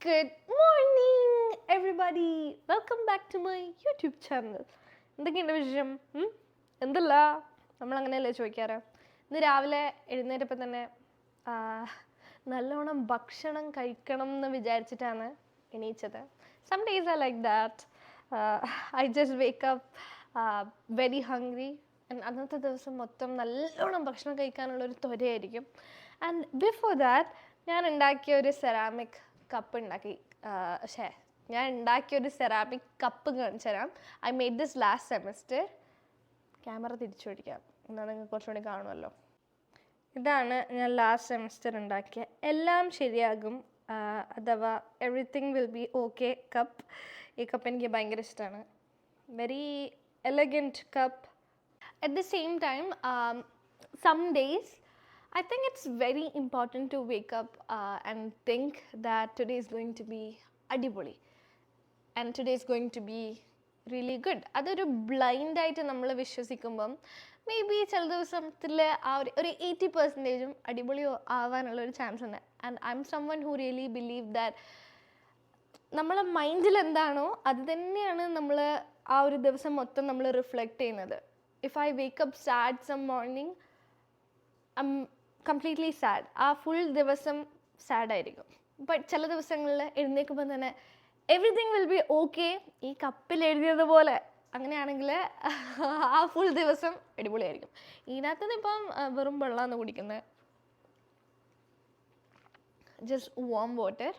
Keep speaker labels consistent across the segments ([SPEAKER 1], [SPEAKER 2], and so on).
[SPEAKER 1] Good morning, everybody. Welcome back to my YouTube channel. എന്തൊക്കെയുണ്ട് വിശേഷം? എന്തല്ല നമ്മളങ്ങനെയല്ലേ ചോദിക്കാറ്. ഇന്ന് രാവിലെ എഴുന്നേറ്റപ്പോൾ തന്നെ നല്ലോണം ഭക്ഷണം കഴിക്കണം എന്ന് വിചാരിച്ചിട്ടാണ് എണീച്ചത്. Some days are like that. I just wake up very hungry. അന്നത്തെ ദിവസം മൊത്തം നല്ലോണം ഭക്ഷണം കഴിക്കാനുള്ളൊരു ത്വരയായിരിക്കും. ആൻഡ് ബിഫോർ ദാറ്റ് ഞാൻ ഉണ്ടാക്കിയ ഒരു സെറാമിക് കപ്പ് ഉണ്ടാക്കി. ഞാൻ ഉണ്ടാക്കിയൊരു സെറാമിക് കപ്പ് കാണിച്ചു തരാം. I made this last semester. Camera തിരിച്ചു പിടിക്കാം, എന്നാൽ നിങ്ങൾക്ക് കുറച്ചുകൂടി കാണുമല്ലോ. ഇതാണ് ഞാൻ ലാസ്റ്റ് സെമസ്റ്റർ ഉണ്ടാക്കിയ എല്ലാം ശരിയാകും അഥവാ everything will be okay cup. ഈ കപ്പ് എനിക്ക് ഭയങ്കര ഇഷ്ടമാണ്. Very elegant cup. At the same time, some days I think it's very important to wake up and think that today is going to be adiboli and today is going to be really good. അതൊരു blind ആയിട്ട് നമ്മൾ വിശ്വസിക്കുമ്പം may be ചില ദിവസത്തിൽ ആ ഒരു 80% അടിപൊളി ആവാനുള്ളൊരു chance ഉണ്ട്. And I M someone who really believe that നമ്മളെ മൈൻഡിൽ എന്താണോ അത് തന്നെയാണ് നമ്മൾ ആ ഒരു ദിവസം മൊത്തം നമ്മൾ റിഫ്ലക്റ്റ് ചെയ്യുന്നത്. If I wake up sad some morning, I'm completely sad. ആ ഫുൾ ദിവസം സാഡ് ആയിരിക്കും. ബട്ട് ചില ദിവസങ്ങളിൽ എഴുന്നേൽക്കുമ്പോൾ തന്നെ എവറിത്തിങ് വിൽ ബി ഓക്കെ, ഈ കപ്പിൽ എഴുതിയതുപോലെ. അങ്ങനെയാണെങ്കിൽ ആ ഫുൾ ദിവസം അടിപൊളിയായിരിക്കും. ഇതിനകത്ത് ഇപ്പം വെറും വെള്ളമാണ് കുടിക്കുന്നത്, ജസ്റ്റ് വാം വാട്ടർ.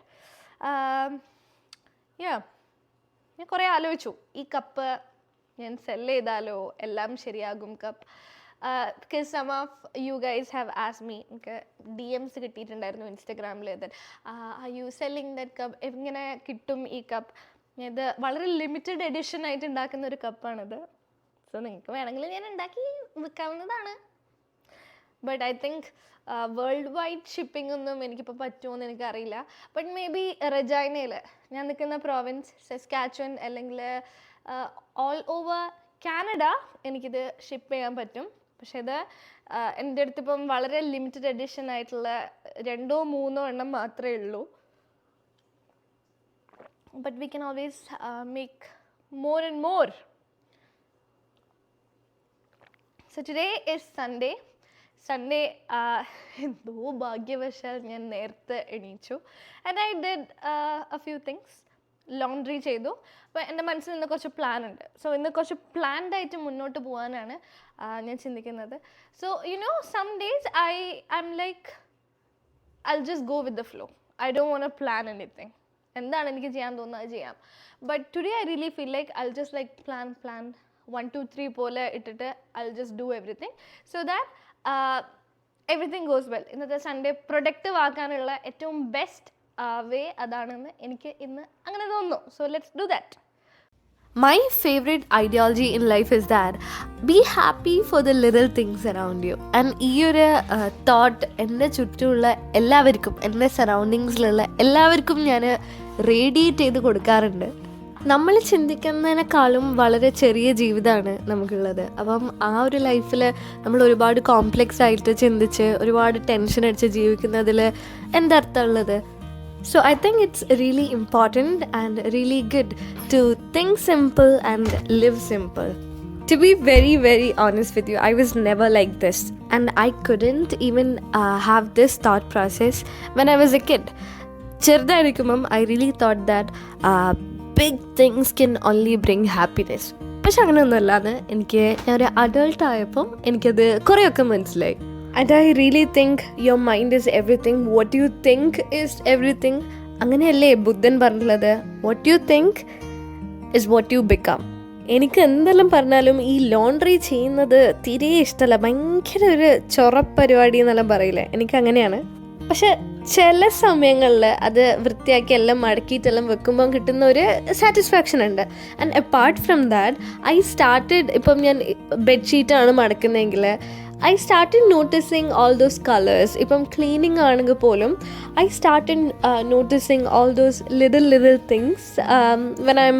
[SPEAKER 1] ഞാൻ കുറേ ആലോചിച്ചു, ഈ കപ്പ് ഞാൻ സെല് ചെയ്താലോ, എല്ലാം ശരിയാകും cup. Because some of you guys have asked me. എനിക്ക് DMs കിട്ടിയിട്ടുണ്ടായിരുന്നു ഇൻസ്റ്റഗ്രാമിൽ. Are you selling that cup, എങ്ങനെ കിട്ടും ഈ കപ്പ്? ഇത് വളരെ ലിമിറ്റഡ് എഡിഷൻ ആയിട്ട് ഉണ്ടാക്കുന്ന ഒരു കപ്പാണിത്. സോ നിങ്ങൾക്ക് വേണമെങ്കിൽ ഞാൻ ഉണ്ടാക്കി വിൽക്കാവുന്നതാണ്. But I think world wide shipping ഒന്നും എനിക്കിപ്പോൾ പറ്റുമോയെന്ന് എനിക്കറിയില്ല. ബട്ട് മേ ബി റെജൈനയിൽ, ഞാൻ നിൽക്കുന്ന പ്രോവിൻസ് സസ്കാച്ചുവൻ അല്ലെങ്കിൽ ഓൾ ഓവർ കാനഡ എനിക്കിത് ഷിപ്പ് ചെയ്യാൻ പറ്റും. പക്ഷേ ഇത് എൻ്റെ അടുത്തിപ്പം വളരെ ലിമിറ്റഡ് എഡിഷൻ ആയിട്ടുള്ള 2-3 എണ്ണം മാത്രമേ ഉള്ളൂ. But we can always make more and more. So today is Sunday. എന്തോ ഭാഗ്യവശാൽ ഞാൻ നേരത്തെ എണീച്ചു. And I did a few things. Laundry ചെയ്തു. അപ്പോൾ എൻ്റെ മനസ്സിൽ ഇന്ന് കുറച്ച് പ്ലാൻ ഉണ്ട്. സോ ഇന്ന് കുറച്ച് പ്ലാൻഡ് ആയിട്ട് മുന്നോട്ട് പോകാനാണ് ഞാൻ ചിന്തിക്കുന്നത്. So some days I am like ഐ'll just go with the flow. I don't want to plan anything. എന്താണ് എനിക്ക് ചെയ്യാൻ തോന്നുന്നത് അത് ചെയ്യാം. But today I really feel like I'll just like plan 1 2 3 പോലെ ഇട്ടിട്ട് I'll just do everything so that everything goes well. ഇന്നത്തെ സൺഡേ പ്രൊഡക്റ്റീവ് ആക്കാനുള്ള ഏറ്റവും ബെസ്റ്റ് വേ അതാണെന്ന് എനിക്ക് ഇന്ന് അങ്ങനെ തോന്നുന്നു. So let's do that.
[SPEAKER 2] My favorite ideology in life is that be happy for the little things around you. And ഈ ഒരു തോട്ട് എൻ്റെ ചുറ്റുമുള്ള എല്ലാവർക്കും, എൻ്റെ സറൗണ്ടിങ്സിലുള്ള എല്ലാവർക്കും ഞാൻ റേഡിയേറ്റ് ചെയ്ത് കൊടുക്കാറുണ്ട്. നമ്മൾ ചിന്തിക്കുന്നതിനേക്കാളും വളരെ ചെറിയ ജീവിതമാണ് നമുക്കുള്ളത്. അപ്പം ആ ഒരു ലൈഫിൽ നമ്മൾ ഒരുപാട് കോംപ്ലെക്സ് ആയിട്ട് ചിന്തിച്ച് ഒരുപാട് ടെൻഷൻ അടിച്ച് ജീവിക്കുന്നതിൽ എന്തർത്ഥമുള്ളത്? So I think it's really important and really good to think simple and live simple. To be very, very honest with you, I was never like this. And I couldn't even have this thought process when I was a kid. ചെറുതായിരിക്കുമ്പം I really thought that big things can only bring happiness. പക്ഷെ അങ്ങനെയൊന്നുമല്ലാന്ന് ഞാൻ ഒരു adult ആയപ്പം എനിക്കത് കുറേയൊക്കെ മനസ്സിലായി. And I really think your mind is everything. What you think is everything. അങ്ങനെയല്ലേ ബുദ്ധൻ പറഞ്ഞിട്ടുള്ളത്? What you think is what you become. എനിക്ക് എന്തെല്ലാം പറഞ്ഞാലും ഈ ലോണ്ട്രി ചെയ്യുന്നത് തീരെ ഇഷ്ടമല്ല. ഭയങ്കര ഒരു ചൊറപ്പരിപാടി എന്നെല്ലാം പറയില്ലേ, എനിക്കങ്ങനെയാണ്. പക്ഷെ ചില സമയങ്ങളിൽ അത് വൃത്തിയാക്കി എല്ലാം മടക്കിയിട്ടെല്ലാം വെക്കുമ്പം കിട്ടുന്ന ഒരു സാറ്റിസ്ഫാക്ഷൻ ഉണ്ട്. And apart from that I started, ഇപ്പം ഞാൻ ബെഡ്ഷീറ്റാണ് മടക്കുന്നതെങ്കിൽ I started noticing all those colors. ഇപ്പം ക്ലീനിങ് ആണെങ്കിൽ പോലും I started noticing all those little things when I'm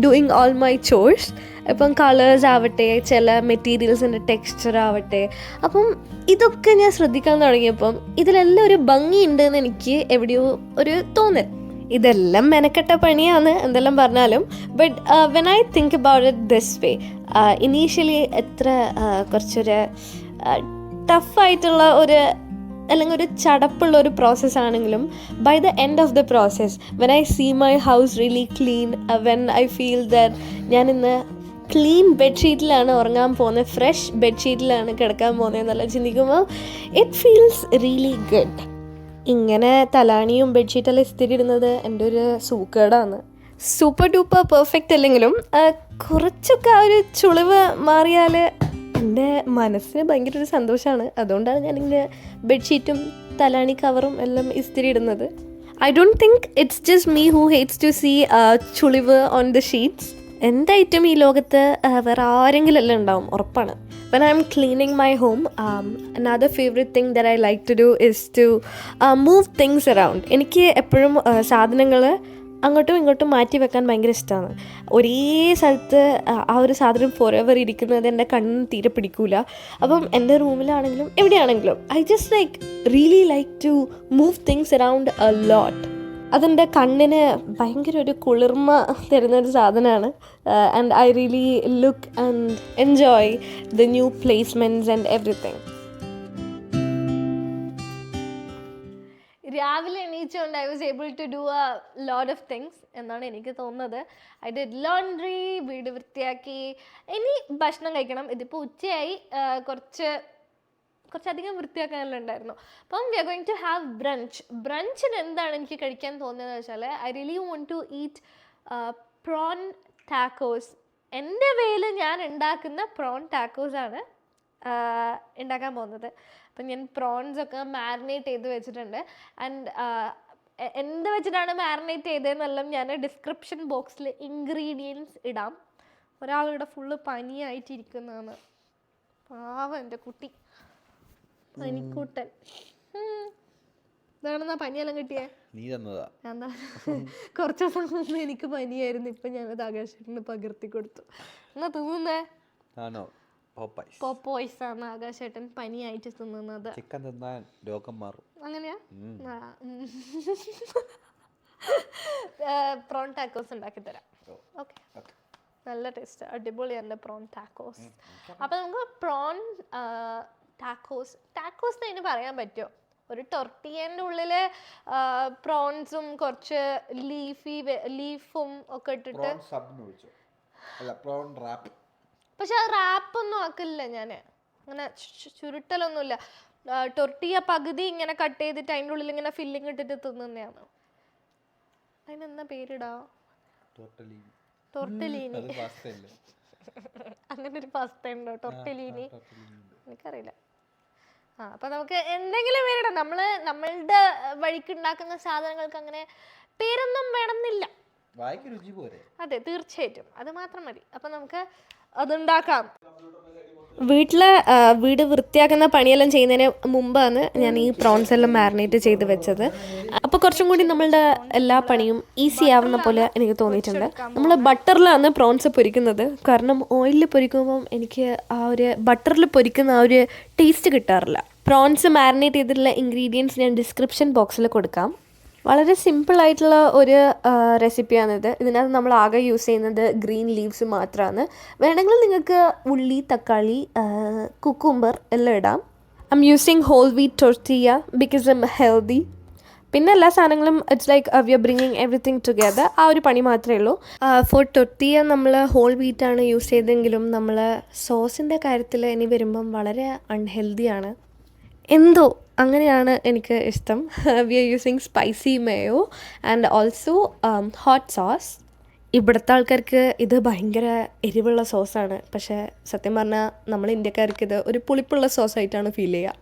[SPEAKER 2] doing all my chores. ഇപ്പം കളേഴ്സ് ആവട്ടെ, ചില മെറ്റീരിയൽസിൻ്റെ ടെക്സ്ചർ ആവട്ടെ. അപ്പം ഇതൊക്കെ ഞാൻ ശ്രദ്ധിക്കാൻ തുടങ്ങിയപ്പം ഇതിലെല്ലാം ഒരു ഭംഗിയുണ്ടെന്ന് എനിക്ക് എവിടെയോ ഒരു തോന്നൽ. ഇതെല്ലാം മെനക്കെട്ട പണിയാണ് എന്തെല്ലാം പറഞ്ഞാലും. But when I think about it this way, initially എത്ര കുറച്ചൊരു ടഫായിട്ടുള്ള ഒരു അല്ലെങ്കിൽ ഒരു ചടപ്പുള്ള ഒരു പ്രോസസ്സാണെങ്കിലും by the end of the process when I see my house really clean, when I feel that ഞാനിന്ന് ക്ലീൻ ബെഡ്ഷീറ്റിലാണ് ഉറങ്ങാൻ പോകുന്നത്, ഫ്രഷ് ബെഡ്ഷീറ്റിലാണ് കിടക്കാൻ പോകുന്നത് എന്നെല്ലാം ചിന്തിക്കുമ്പോൾ ഇറ്റ് ഫീൽസ് റിയലി ഗുഡ്. ഇങ്ങനെ തലാണിയും ബെഡ്ഷീറ്റെല്ലാം ഇസ്തിരി ഇടുന്നത് എൻ്റെ ഒരു സൂക്കേടാണ്. സൂപ്പർ ഡൂപ്പർ പെർഫെക്റ്റ് അല്ലെങ്കിലും കുറച്ചൊക്കെ ആ ഒരു ചുളിവ് മാറിയാൽ എൻ്റെ മനസ്സിന് ഭയങ്കര ഒരു സന്തോഷമാണ്. അതുകൊണ്ടാണ് ഞാനിങ്ങനെ ബെഡ്ഷീറ്റും തലാണി കവറും എല്ലാം ഇസ്തിരി ഇടുന്നത്. I don't think it's just me who hates to see ചുളിവ് ഓൺ ദ ഷീറ്റ്സ്. എൻ്റെ ഐറ്റം ഈ ലോകത്ത് വേറെ ആരെങ്കിലും എല്ലാം ഉണ്ടാവും, ഉറപ്പാണ്. When I'm cleaning my home, another favorite thing that I like to do is to move things around. എനിക്ക് എപ്പോഴും സാധനങ്ങൾ അങ്ങോട്ടും ഇങ്ങോട്ടും മാറ്റി വെക്കാൻ ഭയങ്കര ഇഷ്ടമാണ്. ഒരേ സ്ഥലത്ത് ആ ഒരു സാധനം ഫോർ ഇരിക്കുന്നത് എൻ്റെ കണ്ണിന് തീരെ പിടിക്കൂല. അപ്പം എൻ്റെ റൂമിലാണെങ്കിലും എവിടെയാണെങ്കിലും I just really like to move things around a lot. അതെൻ്റെ കണ്ണിന് ഭയങ്കര ഒരു കുളിർമ തരുന്നൊരു സാധനമാണ്. And I really look and enjoy the new placements and everything.
[SPEAKER 1] രാവിലെ എണീച്ചുകൊണ്ട് I was able to do a lot of things എന്നാണ് എനിക്ക് തോന്നുന്നത്. ഐ ഡിഡ് ലോണ്ട്രി, വീട് വൃത്തിയാക്കി, ഇനി ഭക്ഷണം കഴിക്കണം. ഇതിപ്പോൾ ഉച്ചയായി, കുറച്ചധികം വൃത്തിയാക്കാനെല്ലാം ഉണ്ടായിരുന്നു. അപ്പം we are going to have brunch. ബ്രഞ്ചിന് എന്താണ് എനിക്ക് കഴിക്കാൻ തോന്നുന്നതെന്ന് വെച്ചാൽ I really want to eat prawn tacos. എൻ്റെ വേയിൽ ഞാൻ ഉണ്ടാക്കുന്ന പ്രോൺ ടാക്കോസാണ് ഉണ്ടാക്കാൻ പോകുന്നത്. അപ്പം ഞാൻ പ്രോൺസൊക്കെ മാരിനേറ്റ് ചെയ്ത് വെച്ചിട്ടുണ്ട്. ആൻഡ് എന്ത് വെച്ചിട്ടാണ് മാരിനേറ്റ് ചെയ്തതെന്നെല്ലാം ഞാൻ ഡിസ്ക്രിപ്ഷൻ ബോക്സിൽ ഇൻഗ്രീഡിയൻസ് ഇടാം. ഒരാളിവിടെ ഫുള്ള് പനിയായിട്ടിരിക്കുന്നതാണ്, പാവം എൻ്റെ കുട്ടി പനിക്കൂട്ടൻ. ഇതാണെന്നാ പനിയെല്ലാം കിട്ടിയേ? എന്താ കുറച്ച് ദിവസം മുമ്പ് എനിക്ക് പനിയായിരുന്നു, ഇപ്പം ഞാനത് ആകാശേട്ടന് പകർത്തി കൊടുത്തു. എന്നാ തിന്നുന്നേ? പോപ്പോയ്സ് ആണ് ആകാശേട്ടൻ പനിയായിട്ട് തിന്നുന്നത്. അങ്ങനെയാ? പ്രോൺ ടാക്കോസ് ഉണ്ടാക്കി തരാം. ഓക്കെ, നല്ല ടേസ്റ്റ്, അടിപൊളിയാണ് പ്രോൺ ടാക്കോസ്. അപ്പം നമുക്ക് പ്രോൺ ടാക്കോസ് അതിന് പറയാൻ പറ്റുമോ? ഒരു ടൊർട്ടിയേൻ്റെ ഉള്ളിൽ പ്രോൺസും കുറച്ച് ലീഫും ഒക്കെ ഇട്ടിട്ട്, പക്ഷെ ആ റാപ്പൊന്നും ആക്കില്ല ഞാൻ, അങ്ങനെ ചുരുട്ടലൊന്നുമില്ല. ടൊർട്ടിയ പകുതി ഇങ്ങനെ കട്ട് ചെയ്തിട്ട് അതിൻ്റെ ഉള്ളിൽ ഇങ്ങനെ ഫില്ലിങ് ഇട്ടിട്ട് തിന്നുന്നതാണ്. അതിനെന്താ പേരിടാ? ടൊർട്ടലീനി. അങ്ങനെ ഒരു പാസ്ത ഉണ്ടോ ടൊർട്ടലീനി? എനിക്കറിയില്ല. അപ്പം നമുക്ക് എന്തെങ്കിലും പേരിടാം. നമ്മളുടെ വഴിക്ക് ഉണ്ടാക്കുന്ന സാധനങ്ങൾക്ക് അങ്ങനെ പേരൊന്നും വേണമെന്നില്ല. അതെ, തീർച്ചയായിട്ടും അത് മാത്രം മതി. അപ്പം നമുക്ക് അതുണ്ടാക്കാം.
[SPEAKER 2] വീട് വൃത്തിയാക്കുന്ന പണിയെല്ലാം ചെയ്യുന്നതിന് മുമ്പാണ് ഞാൻ ഈ പ്രോൺസ് എല്ലാം മാരിനേറ്റ് ചെയ്ത് വെച്ചത്. അപ്പോൾ കുറച്ചും കൂടി നമ്മളുടെ എല്ലാ പണിയും ഈസി ആവുന്ന പോലെ എനിക്ക് തോന്നിയിട്ടുണ്ട്. നമ്മൾ ബട്ടറിലാണ് പ്രോൺസ് പൊരിക്കുന്നത്. കാരണം ഓയിലിൽ പൊരിക്കുമ്പം എനിക്ക് ആ ഒരു ബട്ടറിൽ പൊരിക്കുന്ന ആ ഒരു ടേസ്റ്റ് കിട്ടാറില്ല. പ്രോൺസ് മാരിനേറ്റ് ചെയ്തിട്ടുള്ള ഇൻഗ്രീഡിയൻസ് ഞാൻ ഡിസ്ക്രിപ്ഷൻ ബോക്സിൽ കൊടുക്കാം. വളരെ സിമ്പിളായിട്ടുള്ള ഒരു റെസിപ്പിയാണിത്. ഇതിനകത്ത് നമ്മൾ ആകെ യൂസ് ചെയ്യുന്നത് ഗ്രീൻ ലീവ്സ് മാത്രമാണ്. വേണമെങ്കിൽ നിങ്ങൾക്ക് ഉള്ളി, തക്കാളി, കുക്കുംബർ എല്ലാം ഇടാം. I'm using whole wheat tortilla because I'm healthy. പിന്നെ എല്ലാ സാധനങ്ങളും it's like we are bringing everything together. ആ ഒരു പണി മാത്രമേ ഉള്ളൂ. ഫോർ ടൊർട്ടിയ നമ്മൾ ഹോൾ വീറ്റാണ് യൂസ് ചെയ്തെങ്കിലും നമ്മൾ സോസിൻ്റെ കാര്യത്തിൽ ഇനി വരുമ്പം വളരെ അൺഹെൽത്തിയാണ്. എന്തോ അങ്ങനെയാണ് എനിക്ക് ഇഷ്ടം. We are using spicy mayo and also hot sauce. ഇവിടുത്തെ ആൾക്കാർക്ക് ഇത് ഭയങ്കര എരിവുള്ള സോസാണ്. പക്ഷേ സത്യം പറഞ്ഞാൽ നമ്മൾ ഇന്ത്യക്കാർക്ക് ഇത് ഒരു പുളിപ്പുള്ള സോസായിട്ടാണ് ഫീൽ ചെയ്യുക.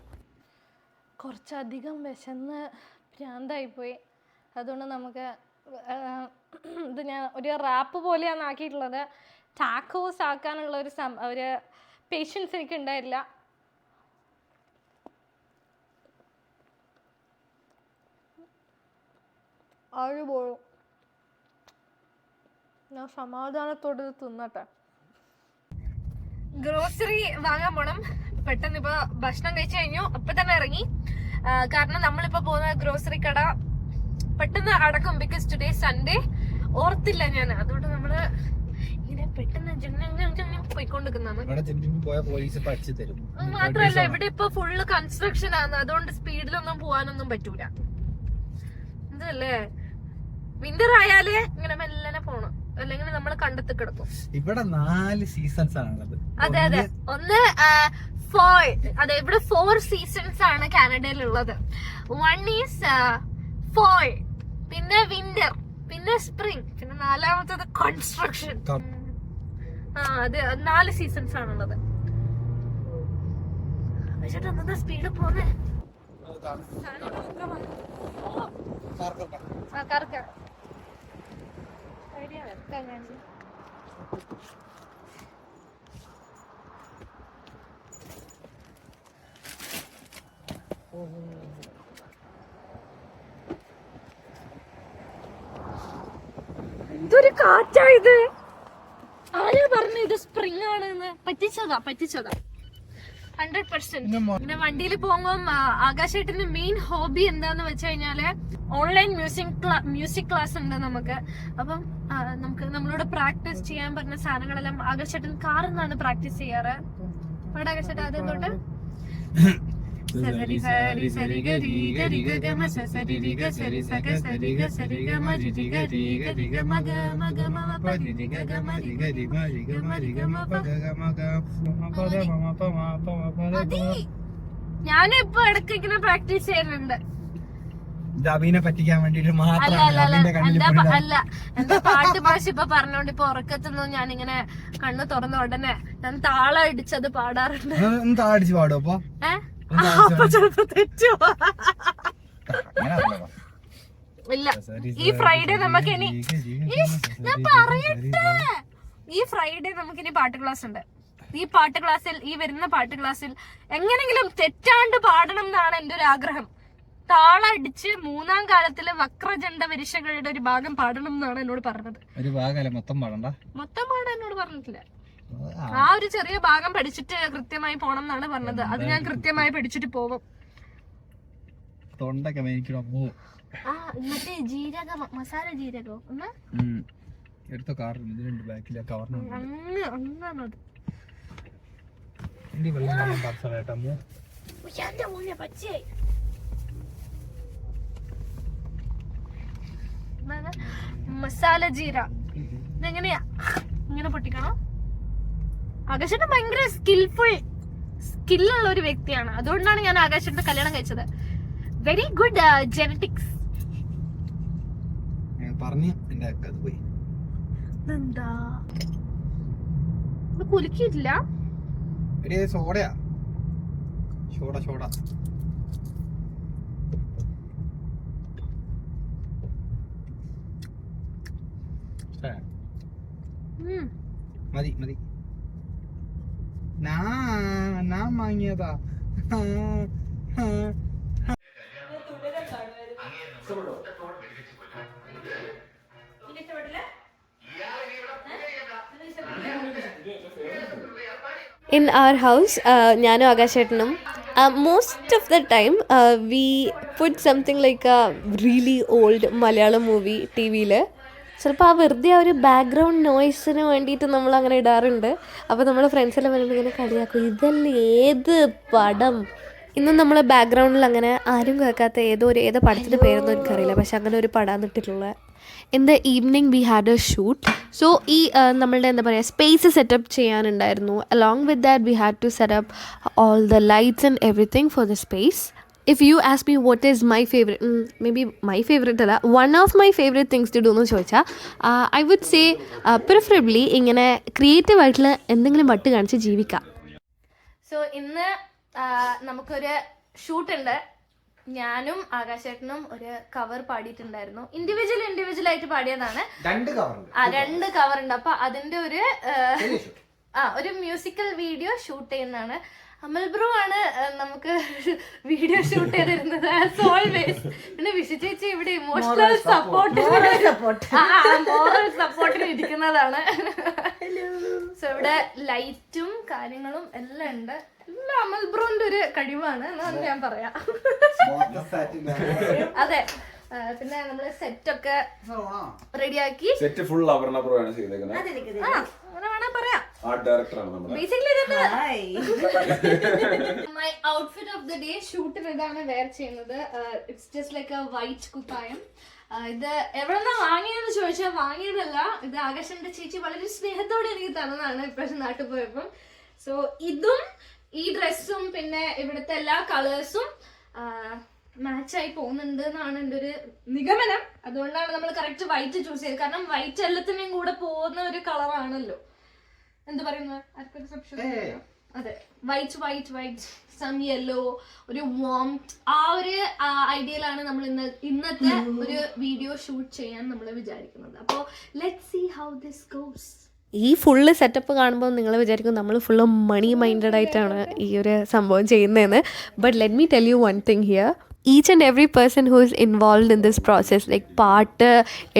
[SPEAKER 1] കുറച്ചധികം വിശന്ന് ഭ്രാന്തായിപ്പോയി. അതുകൊണ്ട് നമുക്ക് ഇത് ഞാൻ ഒരു റാപ്പ് പോലെയാണ് ആക്കിയിട്ടുള്ളത്. ടാക്കോസ് ആക്കാനുള്ള ഒരു പേഷ്യൻസ് എനിക്ക് ഉണ്ടായില്ല. ആര് പോലും ഞാൻ സമാധാനത്തോടെ തിന്നട്ടെ. ഗ്രോസറി വാങ്ങാൻ പോണം. പെട്ടെന്ന് ഇപ്പോൾ ഭക്ഷണം കഴിച്ചു കഴിഞ്ഞു അപ്പം തന്നെ ഇറങ്ങി. കാരണം നമ്മളിപ്പോൾ പോകുന്ന ഗ്രോസറി കട പെട്ടെന്ന് അടക്കും. ബിക്കോസ് ടുഡേ സൺഡേ ഓർത്തില്ല ഞാൻ. അതുകൊണ്ട് നമ്മള് ഇങ്ങനെ പെട്ടെന്ന് പോയിക്കൊണ്ടിരിക്കുന്നതാണ്. മാത്രല്ല ഇവിടെ ഇപ്പൊ ഫുള്ള് കൺസ്ട്രക്ഷൻ ആണ്. അതുകൊണ്ട് സ്പീഡിലൊന്നും പോവാനൊന്നും പറ്റൂല. ഇതല്ലേ വിന്റർ ആയാലേ ഇങ്ങനെ മെല്ലനെ പോണം, അല്ലെങ്കിൽ നമ്മൾ കണ്ടെത്തി കിടക്കും.
[SPEAKER 3] ഇവിടെ 4 സീസൺസ് ആണുള്ളത്.
[SPEAKER 1] അതെ അതെ. ഒന്ന് അതെ, ഇവിടെ 4 സീസൺസ് ആണ് കാനഡയിലുള്ളത്. 1 ഈസ് fall, പിന്നെ വിന്റർ, പിന്നെ സ്പ്രിംഗ്, പിന്നെ 4ാമത്തത് കൺസ്ട്രക്ഷൻ. അതെ, 4 സീസൺസ് ആണുള്ളത്. ചേട്ടാ എന്താ സ്പീഡ് പോന്നെ? ഇതൊരു കാറ്റായത്. ആരാ പറഞ്ഞു ഇത് സ്പ്രിംഗ് ആണെന്ന്? പറ്റിച്ചതാ 100%. പിന്നെ വണ്ടിയിൽ പോകുമ്പോൾ ആകാശേട്ടന്റെ മെയിൻ ഹോബി എന്താന്ന് വെച്ച് കഴിഞ്ഞാല് ഓൺലൈൻ മ്യൂസിക് ക്ലാസ് ഉണ്ട് നമുക്ക്. അപ്പം നമ്മളോട് പ്രാക്ടീസ് ചെയ്യാൻ പറഞ്ഞ സാധനങ്ങളെല്ലാം ആകാശേട്ടൻ കാറിൽ നിന്നാണ് പ്രാക്ടീസ് ചെയ്യാറ്. അവിടെ ആകാശേട്ടൻ ആദ്യം തൊട്ട് ഞാനിപ്പോ ഇടയ്ക്ക് ഇങ്ങനെ പ്രാക്ടീസ് ചെയ്യുന്നുണ്ട്.
[SPEAKER 3] പറ്റിക്കാൻ വേണ്ടിട്ട്
[SPEAKER 1] അല്ല, എന്താ പാട്ട് ഭാഷ ഇപ്പൊ പറഞ്ഞോണ്ട് ഇപ്പൊ ഉറക്കത്തൊന്നും ഞാനിങ്ങനെ കണ്ണ് തുറന്ന ഉടനെ ഞാൻ താളം അടിച്ചത് പാടാറുണ്ട്.
[SPEAKER 3] പാടും അപ്പൊ
[SPEAKER 1] അപ്പൊ ചിലപ്പോ തെറ്റുവോ? ഇല്ല. ഈ ഫ്രൈഡേ നമുക്ക് ഇനി ഞാൻ പറയട്ടെ, ഈ ഫ്രൈഡേ നമുക്ക് ഇനി പാട്ട് ക്ലാസ് ഉണ്ട്. ഈ വരുന്ന പാട്ട് ക്ലാസ്സിൽ എങ്ങനെങ്കിലും തെറ്റാണ്ട് പാടണം എന്നാണ് എന്റെ ഒരു ആഗ്രഹം. താളടിച്ച് 3ാം കാലത്തിലെ വക്രജണ്ഡ വരിശകളുടെ ഒരു ഭാഗം പാടണം എന്നാണ് എന്നോട് പറഞ്ഞത്.
[SPEAKER 3] മൊത്തം
[SPEAKER 1] പാടാൻ എന്നോട് പറഞ്ഞിട്ടില്ല. ആ ഒരു ചെറിയ ഭാഗം പഠിച്ചിട്ട് കൃത്യമായി പോണം എന്നാണ് പറഞ്ഞത്. അത് ഞാൻ കൃത്യമായി പഠിച്ചിട്ട് പോകും. മറ്റേ ജീരകം, മസാല ജീരകം അങ്ങാണത്. മസാല ജീര ഇതെങ്ങനെയാ? ഇങ്ങനെ പൊട്ടിക്കണം. ആകാശേട്ടൻ ഭയങ്കര സ്കില്ലുള്ള ഒരു വ്യക്തിയാണ്. അതുകൊണ്ടാണ് ഞാൻ ആകാശേട്ടന്റെ കല്യാണം കഴിച്ചത്. Very good genetics. എന്താ കുലുക്കിയിട്ടില്ല?
[SPEAKER 3] സോഡയാ, സോഡ മതി. ഞാൻ വാങ്ങിയതാ.
[SPEAKER 2] In our house, ഞാനും ആകാശേട്ടനും most of the time we put something like a really old Malayalam movie TV-യിൽ. ചിലപ്പോൾ ആ വെറുതെ ആ ഒരു ബാക്ക്ഗ്രൗണ്ട് നോയ്സിന് വേണ്ടിയിട്ട് നമ്മൾ അങ്ങനെ ഇടാറുണ്ട്. അപ്പോൾ നമ്മൾ ഫ്രണ്ട്സെല്ലാം വരുമ്പോൾ ഇങ്ങനെ കളിയാക്കും, ഇതല്ലേ ഏത് പടം. ഇന്നും നമ്മൾ ബാക്ക്ഗ്രൗണ്ടിൽ അങ്ങനെ ആരും കേൾക്കാത്ത ഏതോ പടത്തിൻ്റെ പേരൊന്നും എനിക്കറിയില്ല, പക്ഷെ അങ്ങനെ ഒരു പടം ഇട്ടിട്ടുള്ള. In the evening we had a shoot. So ഈ നമ്മളുടെ എന്താ പറയുക സ്പേസ് സെറ്റപ്പ് ചെയ്യാനുണ്ടായിരുന്നു. Along with that we had to set up all the lights and everything for the space. If you ask me what is my favorite, maybe my favorite അല്ല, one of my favorite things to do എന്ന് ചോദിച്ചാൽ I would say preferably ഇങ്ങനെ creative ആയിട്ടുള്ള എന്തെങ്കിലും വട്ട് കാണിച്ച് ജീവിക്കാം. So ഇന്ന് നമുക്കൊരു ഷൂട്ടുണ്ട്. ഞാനും ആകാശേട്ടനും ഒരു കവർ പാടിയിട്ടുണ്ടായിരുന്നു. ഇൻഡിവിജ്വൽ ആയിട്ട് പാടിയതാണ്. 2 കവർ ഉണ്ട്. അപ്പൊ അതിന്റെ ഒരു മ്യൂസിക്കൽ വീഡിയോ ഷൂട്ട് ചെയ്യുന്നതാണ്. അമൽ ബ്രോ ആണ് നമുക്ക് വീഡിയോ ഷൂട്ട് ചെയ്തിരുന്നത് ആസ് ഓൾവേസ്. പിന്നെ വിഷു ചേച്ചി ഇവിടെ മോറൽ സപ്പോർട്ടിന് ഇരിക്കുന്നതാണ്. സോ ഇവിടെ ലൈറ്റും കാര്യങ്ങളും എല്ലാം ഉണ്ട്. എല്ലാം അമൽ ബ്രോന്റെ ഒരു കഴിവാണ് എന്നാണ് ഞാൻ പറയാം. അതെ,
[SPEAKER 1] പിന്നെ നമ്മള് സെറ്റൊക്കെ റെഡിയാക്കി.
[SPEAKER 4] സെറ്റ് ഫുൾ അപർണ പ്രോ ആണ് ചെയ്തേക്കുന്നത്.
[SPEAKER 1] അങ്ങനെ വേണേ പറയാം.
[SPEAKER 4] ആർട്ട് ഡയറക്ടറാണ് നമ്മുടെ.
[SPEAKER 1] My outfit of the day ഷൂട്ടിന് ഇതാണ് വെയർ ചെയ്യുന്നത്. It's just like A white കുപ്പായം. ഇത് എവിടെന്നാ വാങ്ങിയെന്ന് ചോദിച്ചാൽ വാങ്ങിയതല്ല, ഇത് ആകാശന്റെ ചേച്ചി വളരെ സ്നേഹത്തോടെ എനിക്ക് തന്നതാണ് ഇപ്രാവശ്യം നാട്ടിൽ പോയപ്പം. സോ ഇതും ഈ ഡ്രസ്സും പിന്നെ ഇവിടുത്തെ എല്ലാ കളേഴ്സും മാച്ചായി പോകുന്നുണ്ട് എന്നാണ് എൻ്റെ ഒരു നിഗമനം. അതുകൊണ്ടാണ് നമ്മൾ കറക്റ്റ് വൈറ്റ് ചൂസ് ചെയ്തത്. കാരണം വൈറ്റ് എല്ലാത്തിനെയും കൂടെ പോകുന്ന ഒരു കളറാണല്ലോ. എന്ത് പറയുന്നത്? ആർക്കൊരു സംശയം? അതെ, വൈറ്റ് സം യെല്ലോ, ഒരു വാംത്ത്, ആ ഒരു ഐഡിയയിലാണ് നമ്മൾ ഇന്നത്തെ ഒരു വീഡിയോ ഷൂട്ട് ചെയ്യാൻ നമ്മൾ വിചാരിക്കുന്നത്. അപ്പോൾ let's see how this goes.
[SPEAKER 2] ഈ ഫുള്ള് സെറ്റപ്പ് കാണുമ്പോൾ നിങ്ങൾ വിചാരിക്കും നമ്മൾ ഫുള്ള് മണി മൈൻഡഡ് ആയിട്ടാണ് ഈ ഒരു സംഭവം ചെയ്യുന്നതെന്ന്. But let me tell you one thing here. Each and every person who is involve in this process, like പാട്ട്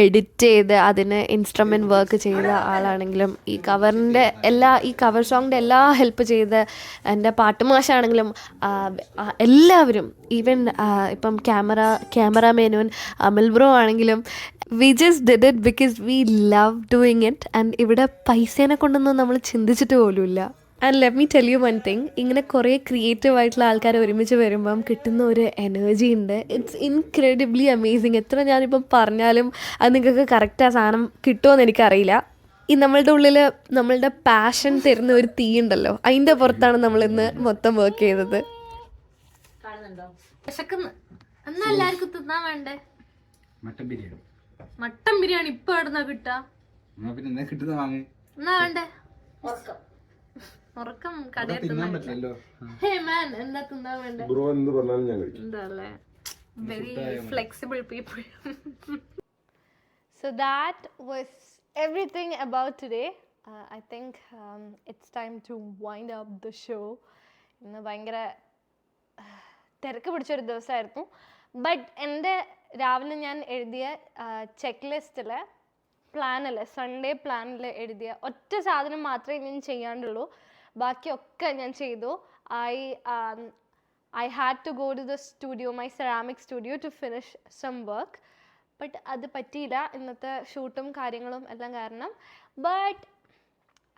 [SPEAKER 2] എഡിറ്റ് ചെയ്ത് അതിന് ഇൻസ്ട്രുമെൻറ്റ് വർക്ക് ചെയ്ത ആളാണെങ്കിലും ഈ കവർ സോങ്ങിൻ്റെ എല്ലാ ഹെൽപ്പ് ചെയ്ത് എൻ്റെ പാട്ടുമാഷാണെങ്കിലും എല്ലാവരും, ഈവൻ ഇപ്പം ക്യാമറാമാനും അമൽ ബ്രോ ആണെങ്കിലും, we just did it because we love doing it. And ഇവിടെ പൈസേനെ കൊണ്ടൊന്നും നമ്മൾ ചിന്തിച്ചിട്ട് പോലുമില്ല. And let me tell you one thing, ഇങ്ങനെ കുറേ ക്രിയേറ്റീവ് ആയിട്ടുള്ള ആൾക്കാർ ഒരുമിച്ച് വരുമ്പം കിട്ടുന്ന ഒരു എനർജി ഉണ്ട്. It's incredibly amazing. എത്ര ഞാനിപ്പം പറഞ്ഞാലും അത് നിങ്ങൾക്ക് കറക്റ്റ് ആ സാധനം കിട്ടുമോയെന്ന് എനിക്കറിയില്ല. ഈ നമ്മളുടെ ഉള്ളിൽ നമ്മളുടെ പാഷൻ തരുന്ന ഒരു തീ ഉണ്ടല്ലോ, അതിൻ്റെ പുറത്താണ് നമ്മളിന്ന് മൊത്തം വർക്ക് ചെയ്തത്.
[SPEAKER 1] വിശക്കുന്നു എന്നാ എല്ലാവർക്കും തിന്നാൻ വേണ്ടേ?
[SPEAKER 3] മട്ടൻ
[SPEAKER 1] ബിരിയാണി ഇപ്പൊ എവിടുന്നാ കിട്ടാ?
[SPEAKER 3] പിന്നെ കിട്ടുന്ന വാങ്ങി
[SPEAKER 1] എന്നാ വേണ്ടേ? ഉറക്കം കടയിൽ എന്താ തിന്നാൻ വേണ്ടേ? എന്താല്ലേ very flexible people. So that was everything about today. I think it's time to wind up the show. ഇന്ന് ഭയങ്കര തിരക്ക് പിടിച്ചൊരു ദിവസമായിരുന്നു. ബട്ട് എൻ്റെ രാവിലെ ഞാൻ എഴുതിയ ചെക്ക് ലിസ്റ്റിൽ സൺഡേ പ്ലാനിൽ എഴുതിയ ഒറ്റ സാധനം മാത്രമേ ഞാൻ ചെയ്യാണ്ടുള്ളൂ. ബാക്കിയൊക്കെ ഞാൻ ചെയ്തു. I had to go to the studio, my ceramic studio, to finish some work. But അത് പറ്റിയില്ല ഇന്നത്തെ ഷൂട്ടും കാര്യങ്ങളും എല്ലാം കാരണം. ബട്ട്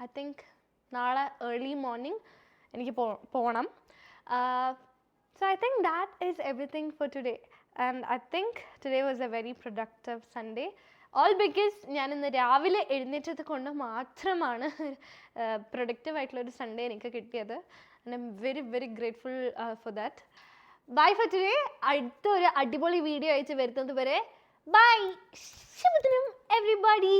[SPEAKER 1] ഐ തിങ്ക് നാളെ ഏർലി മോർണിംഗ് എനിക്ക് പോകണം. So I think that is everything for today. And I think today was a very productive Sunday. All because ഞാൻ ഇന്ന് രാവിലെ എഴുന്നേറ്റത് കൊണ്ട് മാത്രമാണ് പ്രൊഡക്റ്റീവ് ആയിട്ടുള്ളൊരു സൺഡേ എനിക്ക് കിട്ടിയത്. And I'm very very grateful for that. Bye for today. അടുത്ത ഒരു അടിപൊളി വീഡിയോ അയച്ച് വരുന്നത് വരെ ബൈ. ശുഭദിനം എവരിബഡി.